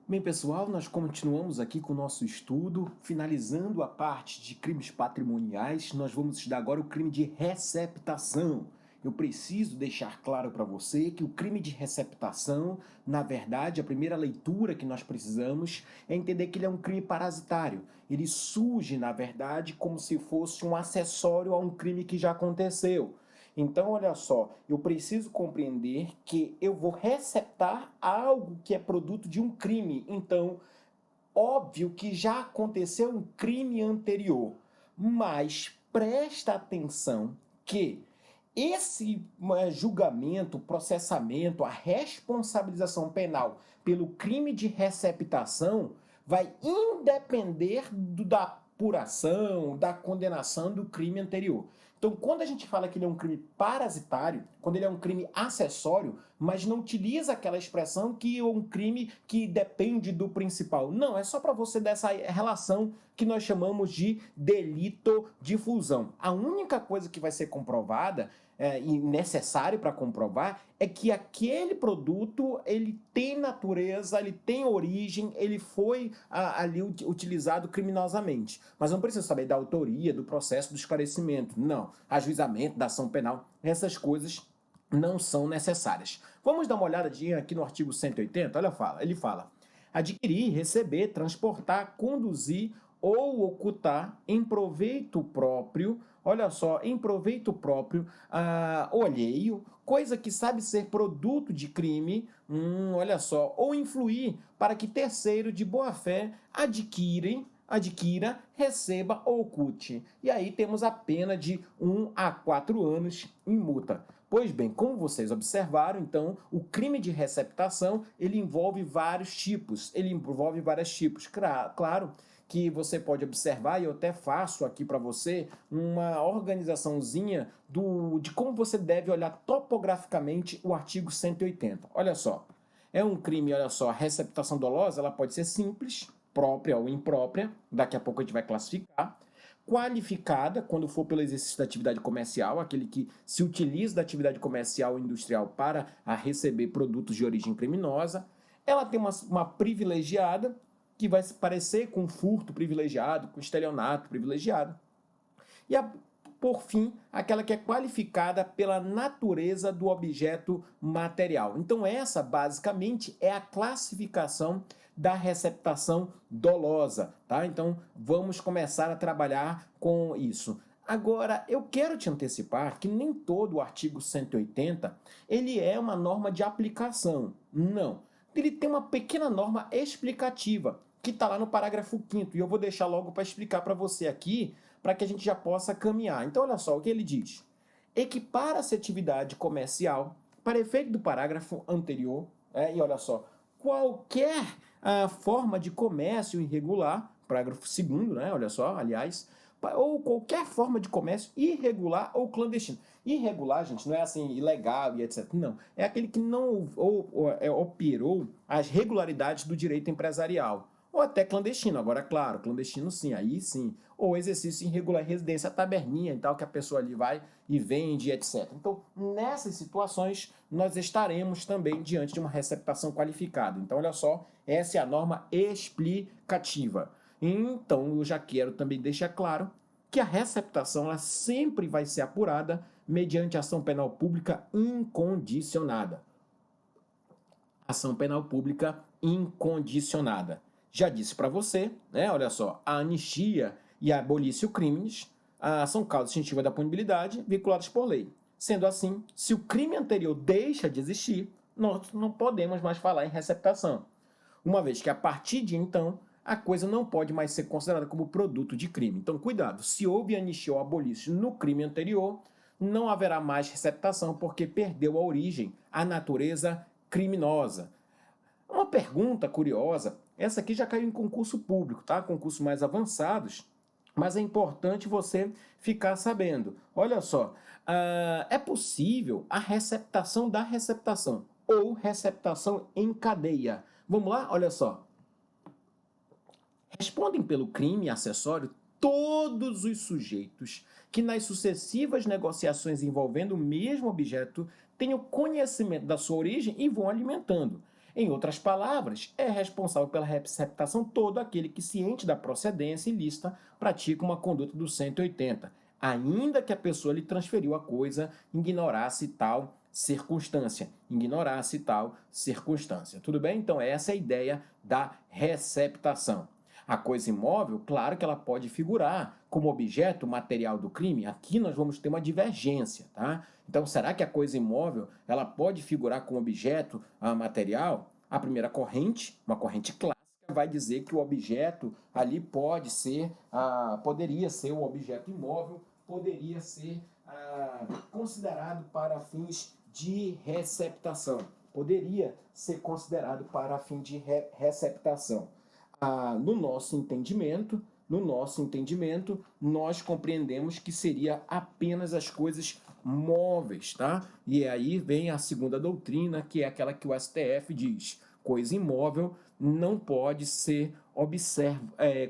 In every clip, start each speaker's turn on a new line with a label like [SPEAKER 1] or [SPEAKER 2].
[SPEAKER 1] Bem, pessoal, nós continuamos aqui com o nosso estudo, finalizando a parte de crimes patrimoniais. Nós vamos estudar agora o crime de receptação. Eu preciso deixar claro para você que o crime de receptação, na verdade, a primeira leitura que nós precisamos é entender que ele é um crime parasitário. Ele surge, na verdade, como se fosse um acessório a um crime que já aconteceu. Então, olha só, eu preciso compreender que eu vou receptar algo que é produto de um crime. Então, óbvio que já aconteceu um crime anterior, mas presta atenção que esse julgamento, processamento, a responsabilização penal pelo crime de receptação vai independer da apuração, da condenação do crime anterior. Então, quando a gente fala que ele é um crime parasitário, quando ele é um crime acessório, mas não utiliza aquela expressão que é um crime que depende do principal. Não, é só para você dessa relação que nós chamamos de delito de fusão. A única coisa que vai ser comprovada e necessário para comprovar é que aquele produto ele tem natureza, ele tem origem, ele foi ali utilizado criminosamente. Mas não precisa saber da autoria, do processo, do esclarecimento. Não. Ajuizamento da ação penal, essas coisas não são necessárias. Vamos dar uma olhadinha aqui no artigo 180. Olha, ele fala: adquirir, receber, transportar, conduzir ou ocultar em proveito próprio, olha só, em proveito próprio, alheio, coisa que sabe ser produto de crime, olha só, ou influir para que terceiro de boa fé adquira, receba ou oculte. E aí temos a pena de 1 a 4 anos em multa. Pois bem, como vocês observaram, então, o crime de receptação, ele envolve vários tipos. Claro que você pode observar, e eu até faço aqui para você, uma organizaçãozinha de como você deve olhar topograficamente o artigo 180. Olha só, é um crime, olha só, a receptação dolosa, ela pode ser simples, própria ou imprópria, daqui a pouco a gente vai classificar. Qualificada, quando for pelo exercício da atividade comercial, aquele que se utiliza da atividade comercial ou industrial para receber produtos de origem criminosa. Ela tem uma privilegiada, que vai se parecer com furto privilegiado, com estelionato privilegiado. E por fim, aquela que é qualificada pela natureza do objeto material. Então, essa basicamente é a classificação da receptação dolosa, tá? Então, vamos começar a trabalhar com isso. Agora, eu quero te antecipar que nem todo o artigo 180 ele é uma norma de aplicação. Não. Ele tem uma pequena norma explicativa que está lá no parágrafo 5º, e eu vou deixar logo para explicar para você aqui, para que a gente já possa caminhar. Então, olha só o que ele diz. Equipara-se atividade comercial, para efeito do parágrafo anterior, e olha só, qualquer forma de comércio irregular, parágrafo 2º, né, olha só, aliás, ou qualquer forma de comércio irregular ou clandestino. Irregular, gente, não é assim ilegal e etc. Não, é aquele que não operou as regularidades do direito empresarial. Ou até clandestino, agora claro, clandestino sim, aí sim. Ou exercício irregular, residência, taberninha e tal, que a pessoa ali vai e vende, etc. Então, nessas situações, nós estaremos também diante de uma receptação qualificada. Então, olha só, essa é a norma explicativa. Então, eu já quero também deixar claro que a receptação ela sempre vai ser apurada mediante ação penal pública incondicionada. Ação penal pública incondicionada. Já disse para você, né? Olha só, a anistia e a abolício crimes são causas extintivas da punibilidade vinculadas por lei. Sendo assim, se o crime anterior deixa de existir, nós não podemos mais falar em receptação, uma vez que a partir de então a coisa não pode mais ser considerada como produto de crime. Então, cuidado, se houve anistia ou abolício no crime anterior, não haverá mais receptação porque perdeu a origem, a natureza criminosa. Uma pergunta curiosa, essa aqui já caiu em concurso público, tá? Concursos mais avançados, mas é importante você ficar sabendo. Olha só, é possível a receptação da receptação ou receptação em cadeia. Vamos lá? Olha só. Respondem pelo crime acessório todos os sujeitos que nas sucessivas negociações envolvendo o mesmo objeto tenham conhecimento da sua origem e vão alimentando. Em outras palavras, é responsável pela receptação todo aquele que, ciente da procedência ilícita, pratica uma conduta do 180, ainda que a pessoa lhe transferiu a coisa, ignorasse tal circunstância. Ignorasse tal circunstância. Tudo bem? Então, essa é a ideia da receptação. A coisa imóvel, claro que ela pode figurar como objeto material do crime. Aqui nós vamos ter uma divergência, tá? Então, será que a coisa imóvel ela pode figurar como objeto material? A primeira corrente, uma corrente clássica, vai dizer que o objeto ali pode ser, poderia ser um objeto imóvel, poderia ser considerado para fins de receptação. Poderia ser considerado para fim de receptação. No nosso entendimento, nós compreendemos que seria apenas as coisas móveis, tá? E aí vem a segunda doutrina, que é aquela que o STF diz: coisa imóvel não pode ser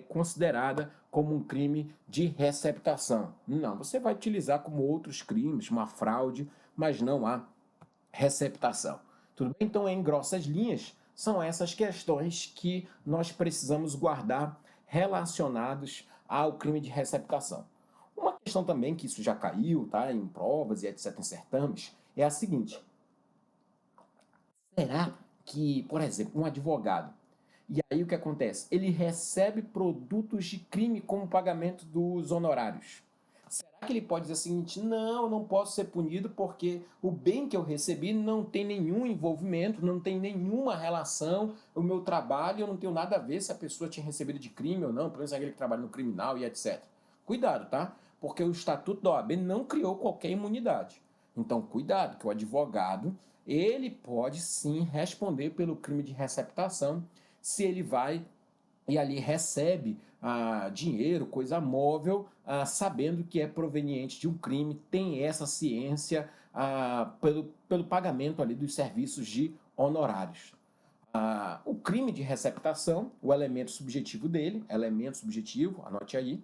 [SPEAKER 1] considerada como um crime de receptação. Não, você vai utilizar como outros crimes, uma fraude, mas não há receptação. Tudo bem? Então, em grossas linhas, são essas questões que nós precisamos guardar relacionados ao crime de receptação. Uma questão também que isso já caiu, tá, em provas e etc, em certames, é a seguinte: será que, por exemplo, um advogado, e aí o que acontece? Ele recebe produtos de crime como pagamento dos honorários. Será que ele pode dizer o seguinte: não, eu não posso ser punido porque o bem que eu recebi não tem nenhum envolvimento, não tem nenhuma relação, o meu trabalho, eu não tenho nada a ver se a pessoa tinha recebido de crime ou não, pelo menos aquele que trabalha no criminal e etc. Cuidado, tá? Porque o Estatuto da OAB não criou qualquer imunidade. Então, cuidado, que o advogado, ele pode sim responder pelo crime de receptação se ele vai e ali recebe dinheiro, coisa móvel, sabendo que é proveniente de um crime, tem essa ciência pelo pagamento ali dos serviços de honorários. O crime de receptação, o elemento subjetivo dele, elemento subjetivo, anote aí,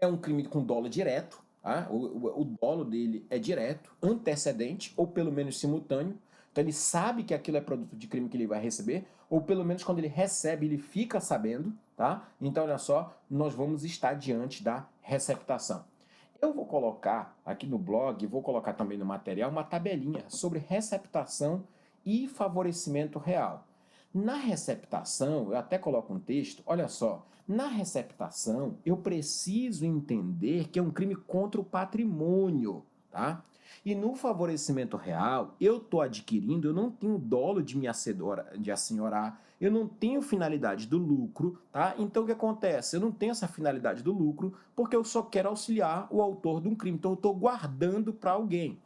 [SPEAKER 1] é um crime com dolo direto, tá? O dolo dele é direto, antecedente, ou pelo menos simultâneo. Então ele sabe que aquilo é produto de crime que ele vai receber, ou pelo menos quando ele recebe, ele fica sabendo, tá? Então, olha só, nós vamos estar diante da receptação. Eu vou colocar aqui no blog, vou colocar também no material, uma tabelinha sobre receptação e favorecimento real. Na receptação, eu até coloco um texto, olha só, na receptação eu preciso entender que é um crime contra o patrimônio, tá? E no favorecimento real, eu estou adquirindo, eu não tenho dolo de assenhorar, eu não tenho finalidade do lucro, tá? Então o que acontece? Eu não tenho essa finalidade do lucro porque eu só quero auxiliar o autor de um crime, então eu estou guardando para alguém.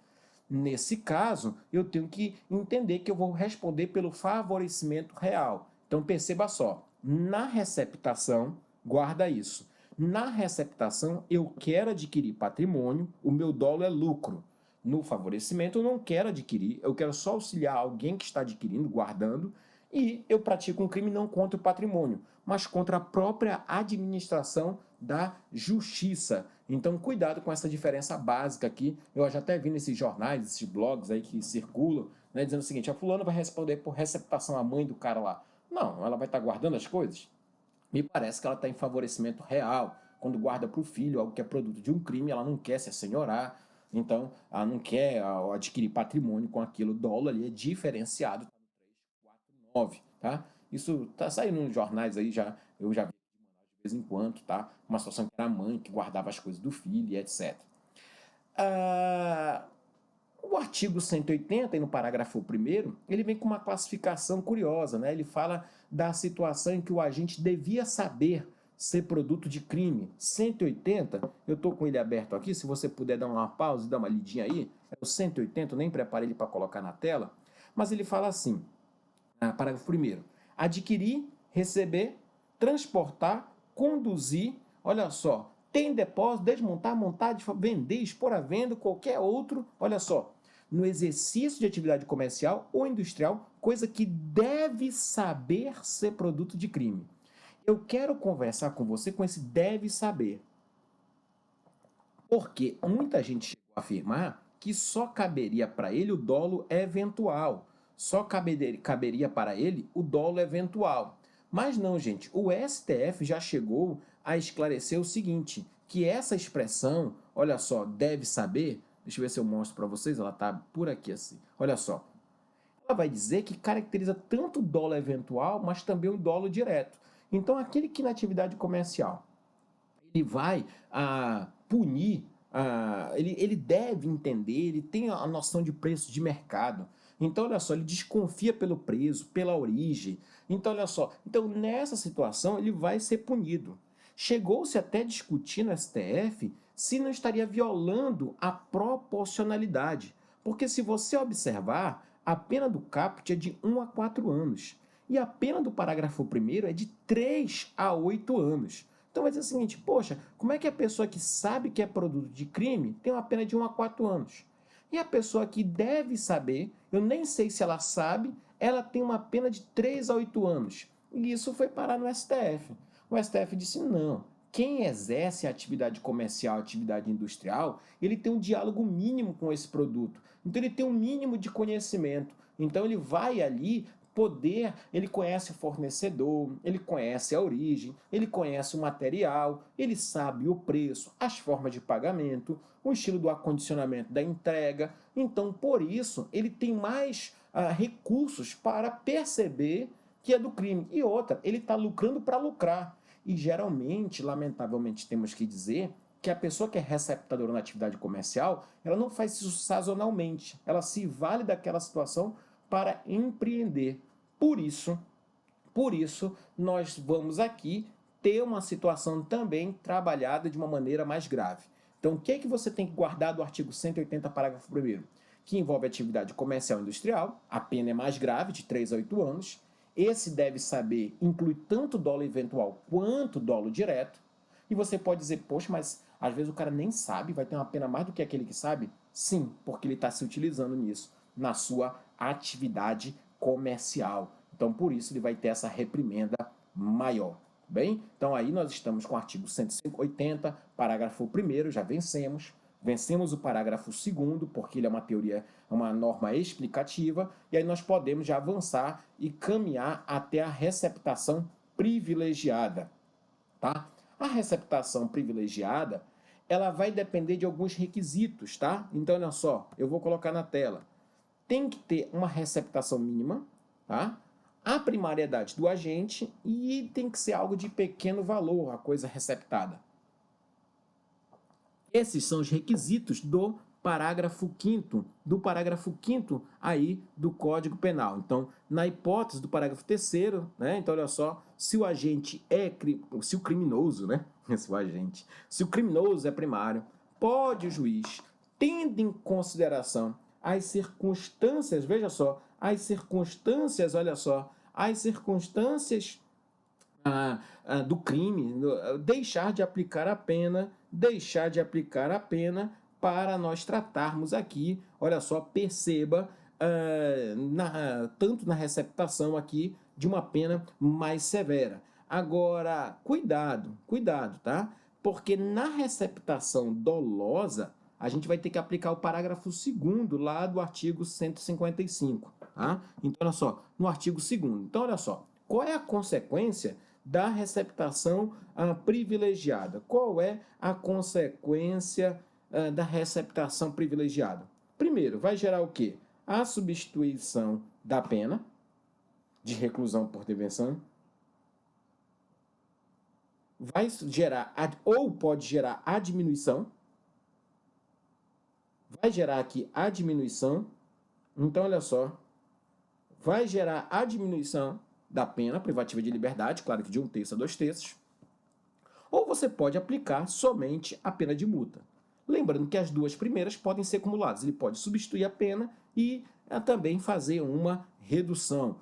[SPEAKER 1] Nesse caso, eu tenho que entender que eu vou responder pelo favorecimento real. Então perceba só, na receptação, guarda isso. Na receptação, eu quero adquirir patrimônio, o meu dolo é lucro. No favorecimento, eu não quero adquirir, eu quero só auxiliar alguém que está adquirindo, guardando, e eu pratico um crime não contra o patrimônio, mas contra a própria administração da justiça. Então, cuidado com essa diferença básica aqui. Eu já até vi nesses jornais, esses blogs aí que circulam, né, dizendo o seguinte: a fulana vai responder por receptação à mãe do cara lá. Não, ela vai estar guardando as coisas? Me parece que ela está em favorecimento real. Quando guarda para o filho algo que é produto de um crime, ela não quer se assenhorar, então ela não quer adquirir patrimônio com aquilo. O dólar ali é diferenciado, tá no 349, tá? Isso tá saindo nos jornais aí, eu já vi de vez em quando, tá? Uma situação que era a mãe que guardava as coisas do filho e etc. Ah, o artigo 180, no parágrafo primeiro, ele vem com uma classificação curiosa, né? Ele fala da situação em que o agente devia saber ser produto de crime. 180, eu estou com ele aberto aqui, se você puder dar uma pausa e dar uma lidinha aí, é o 180, eu nem preparei ele para colocar na tela, mas ele fala assim: parágrafo primeiro: adquirir, receber, transportar, conduzir, olha só, tem depósito, desmontar, montar, vender, expor à venda, qualquer outro, olha só, no exercício de atividade comercial ou industrial, coisa que deve saber ser produto de crime. Eu quero conversar com você com esse deve saber, porque muita gente chegou a afirmar que só caberia para ele o dolo eventual. só caberia para ele o dolo eventual. Mas não, gente, o STF já chegou a esclarecer o seguinte, que essa expressão, olha só, deve saber, deixa eu ver se eu mostro para vocês, ela está por aqui assim, olha só, ela vai dizer que caracteriza tanto o dolo eventual, mas também o dolo direto. Então, aquele que na atividade comercial ele vai punir, ele deve entender, ele tem a noção de preço de mercado. Então, olha só, ele desconfia pelo preço, pela origem. Então, olha só, então nessa situação ele vai ser punido. Chegou-se até a discutir no STF se não estaria violando a proporcionalidade. Porque se você observar, a pena do caput é de 1 a 4 anos. E a pena do parágrafo 1º é de 3 a 8 anos. Então vai dizer o seguinte, poxa, como é que a pessoa que sabe que é produto de crime tem uma pena de 1 a 4 anos? E a pessoa que deve saber, eu nem sei se ela sabe, ela tem uma pena de 3 a 8 anos. E isso foi parar no STF. O STF disse não. Quem exerce a atividade comercial, atividade industrial, ele tem um diálogo mínimo com esse produto. Então ele tem um mínimo de conhecimento. Então ele vai ali poder, ele conhece o fornecedor, ele conhece a origem, ele conhece o material, ele sabe o preço, as formas de pagamento, o estilo do acondicionamento da entrega. Então, por isso, ele tem mais recursos para perceber que é do crime. E outra, ele está lucrando para lucrar. E geralmente, lamentavelmente, temos que dizer que a pessoa que é receptadora na atividade comercial, ela não faz isso sazonalmente, ela se vale daquela situação para empreender. Por isso, nós vamos aqui ter uma situação também trabalhada de uma maneira mais grave. Então, o que é que você tem que guardar do artigo 180, parágrafo 1º? Que envolve atividade comercial e industrial, a pena é mais grave, de 3 a 8 anos. Esse deve saber inclui tanto dolo eventual quanto dolo direto. E você pode dizer, poxa, mas às vezes o cara nem sabe, vai ter uma pena mais do que aquele que sabe? Sim, porque ele está se utilizando nisso, na sua atividade comercial. Então, por isso, ele vai ter essa reprimenda maior. Bem, então aí nós estamos com o artigo 180, parágrafo 1º, já vencemos. Vencemos o parágrafo 2º, porque ele é uma teoria, uma norma explicativa, e aí nós podemos já avançar e caminhar até a receptação privilegiada, tá? A receptação privilegiada, ela vai depender de alguns requisitos, tá? Então, olha só, eu vou colocar na tela. Tem que ter uma receptação mínima, tá? A primariedade do agente e tem que ser algo de pequeno valor, a coisa receptada. Esses são os requisitos do parágrafo 5º aí do Código Penal. Então, na hipótese do parágrafo 3º, né? Então, olha só, se o agente se o criminoso, né? Se o criminoso é primário, pode o juiz, tendo em consideração as circunstâncias, veja só, olha só, as circunstâncias do crime, deixar de aplicar a pena para nós tratarmos aqui, olha só, perceba, tanto na receptação aqui de uma pena mais severa. Agora, cuidado, tá? Porque na receptação dolosa, a gente vai ter que aplicar o parágrafo 2º lá do artigo 155, tá? Então, olha só, no artigo 2º. Então, olha só, qual é a consequência da receptação privilegiada? Qual é a consequência da receptação privilegiada? Primeiro, vai gerar o quê? A substituição da pena de reclusão por detenção, vai gerar, ou pode gerar a diminuição, vai gerar aqui a diminuição, então olha só, vai gerar a diminuição da pena privativa de liberdade, claro que de 1/3 a 2/3, ou você pode aplicar somente a pena de multa. Lembrando que as duas primeiras podem ser acumuladas, ele pode substituir a pena e também fazer uma redução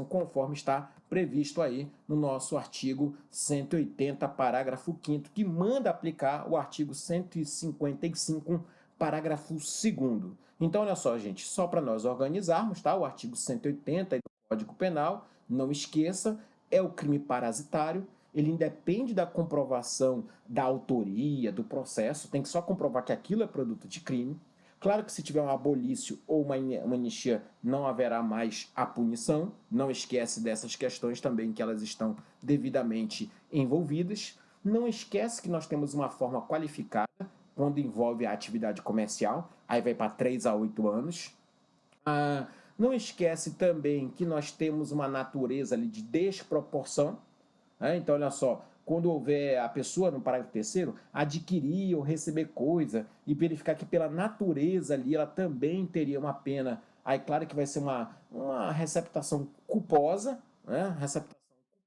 [SPEAKER 1] conforme está previsto aí no nosso artigo 180, parágrafo 5º, que manda aplicar o artigo 155, parágrafo 2º. Então, olha só, gente, só para nós organizarmos, tá? O artigo 180 do Código Penal, não esqueça, é o crime parasitário, ele independe da comprovação da autoria, do processo, tem que só comprovar que aquilo é produto de crime. Claro que se tiver um abolício ou uma anistia, não haverá mais a punição. Não esquece dessas questões também que elas estão devidamente envolvidas. Não esquece que nós temos uma forma qualificada quando envolve a atividade comercial, aí vai para 3 a 8 anos. Não esquece também que nós temos uma natureza ali de desproporção, né? Então, olha só, quando houver a pessoa, no parágrafo terceiro, adquirir ou receber coisa e verificar que pela natureza ali ela também teria uma pena, aí claro que vai ser uma receptação culposa, né? Receptação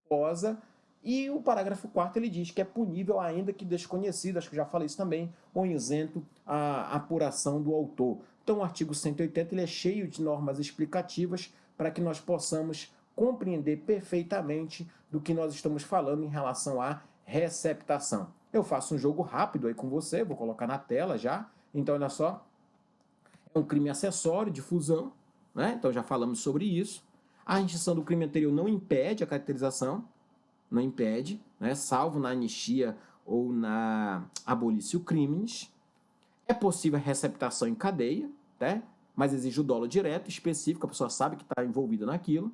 [SPEAKER 1] culposa, e o parágrafo quarto ele diz que é punível ainda que desconhecido, acho que já falei isso também, ou isento a apuração do autor. Então o artigo 180 ele é cheio de normas explicativas para que nós possamos compreender perfeitamente do que nós estamos falando em relação à receptação. Eu faço um jogo rápido aí com você, vou colocar na tela já. Então, olha só, é um crime acessório de fusão, né? Então já falamos sobre isso. A extinção do crime anterior não impede a caracterização, não impede, né? Salvo na anistia ou na abolício crimes. É possível a receptação em cadeia, né? Mas exige o dolo direto, específico, a pessoa sabe que está envolvida naquilo.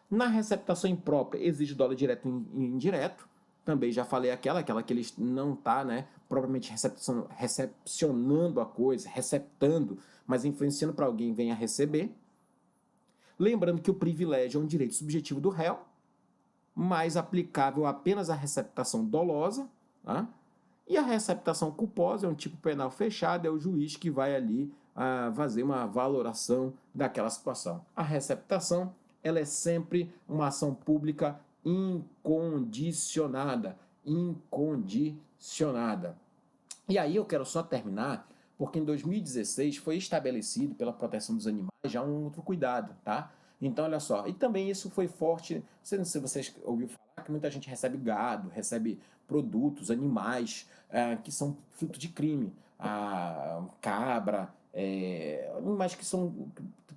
[SPEAKER 1] Na receptação imprópria, exige dolo direto e indireto. Também já falei aquela que ele não está, né, propriamente recepcionando a coisa, receptando, mas influenciando para alguém venha receber. Lembrando que o privilégio é um direito subjetivo do réu, mas aplicável apenas à receptação dolosa, tá? E a receptação culposa é um tipo penal fechado, é o juiz que vai ali fazer uma valoração daquela situação. A receptação, ela é sempre uma ação pública incondicionada, incondicionada. E aí eu quero só terminar, porque em 2016 foi estabelecido pela proteção dos animais já um outro cuidado, tá? Então, olha só, e também isso foi forte, não sei se vocês ouviram falar que muita gente recebe gado, recebe produtos, animais, que são fruto de crime, cabra, animais que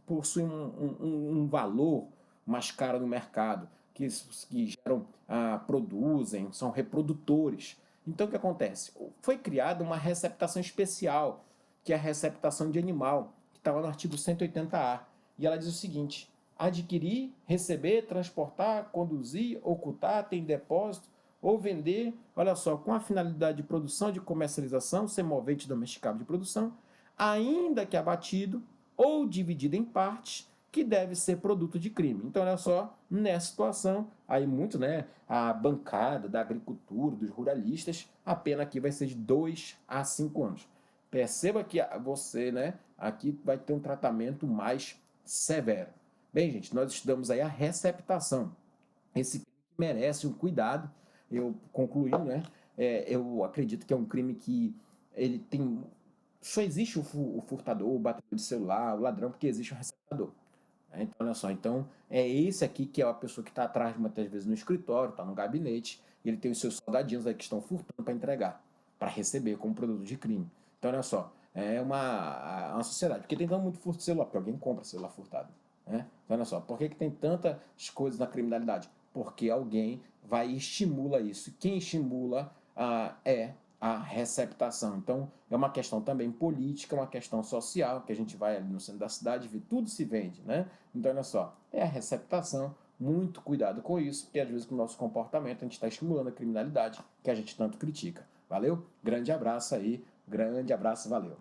[SPEAKER 1] possuem um valor mais caro no mercado, que geram, produzem, são reprodutores. Então, o que acontece? Foi criada uma receptação especial, que é a receptação de animal, que estava no artigo 180A. E ela diz o seguinte: adquirir, receber, transportar, conduzir, ocultar, ter em depósito ou vender, olha só, com a finalidade de produção, de comercialização, semovente domesticável de produção, ainda que abatido ou dividido em partes, que deve ser produto de crime. Então, olha só, nessa situação, aí muito, né, a bancada da agricultura, dos ruralistas, a pena aqui vai ser de 2 a 5 anos. Perceba que você, né, aqui vai ter um tratamento mais severo. Bem, gente, nós estudamos aí a receptação. Esse crime merece um cuidado. Eu concluindo, né, eu acredito que é um crime que ele tem... Só existe o furtador, o batedor de celular, o ladrão, porque existe o receptador. Então, olha só, então é esse aqui que é a pessoa que está atrás, muitas vezes, no escritório, está no gabinete, e ele tem os seus soldadinhos aí que estão furtando para entregar, para receber como produto de crime. Então, olha só, é uma sociedade. Porque tem tão muito furto de celular? Porque alguém compra celular furtado. Né? Então, olha só, por que tem tantas coisas na criminalidade? Porque alguém vai e estimula isso. E quem estimula é a receptação. Então, é uma questão também política, uma questão social, que a gente vai ali no centro da cidade e tudo se vende, né? Então, olha só, é a receptação, muito cuidado com isso, porque às vezes com o nosso comportamento a gente está estimulando a criminalidade que a gente tanto critica. Valeu? Grande abraço aí, grande abraço, valeu.